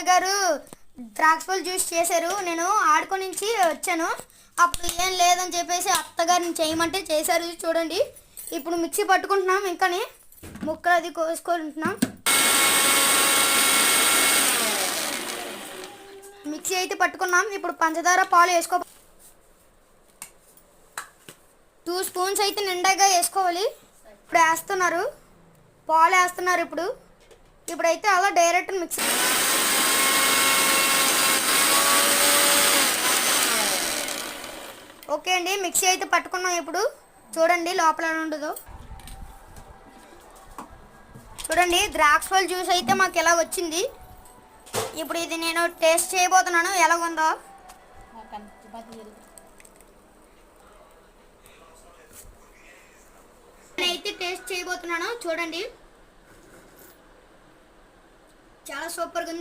అత్తగారు ద్రాక్ష పళ్ళు జ్యూస్ చేశారు. నేను ఆడుకొని నుంచి వచ్చాను, అప్పుడు ఏం లేదని చెప్పేసి అత్తగారిని చేయమంటే చేశారు. చూడండి, ఇప్పుడు మిక్సీ పట్టుకుంటున్నాం, ఇంకానే ముక్కలు అది కోసుకుంటున్నాం. మిక్సీ అయితే పట్టుకున్నాం. ఇప్పుడు పంచదార పాలు వేసుకో, 2 స్పూన్స్ అయితే నిండాగా వేసుకోవాలి. ఇప్పుడు వేస్తున్నారు, పాలు వేస్తున్నారు. ఇప్పుడైతే అలా డైరెక్ట్ మిక్సీ. ఓకే అండి, మిక్సీ అయితే పట్టుకున్నాం. ఇప్పుడు చూడండి లోపల ఉండదు. చూడండి, ద్రాక్ష పళ్ళ జ్యూస్ అయితే మాకు ఎలా వచ్చింది. ఇప్పుడు ఇది నేను టేస్ట్ చేయబోతున్నాను, ఎలాగుందో. నేనైతే టేస్ట్ చేయబోతున్నాను. చూడండి, చాలా సూపర్గా ఉంది.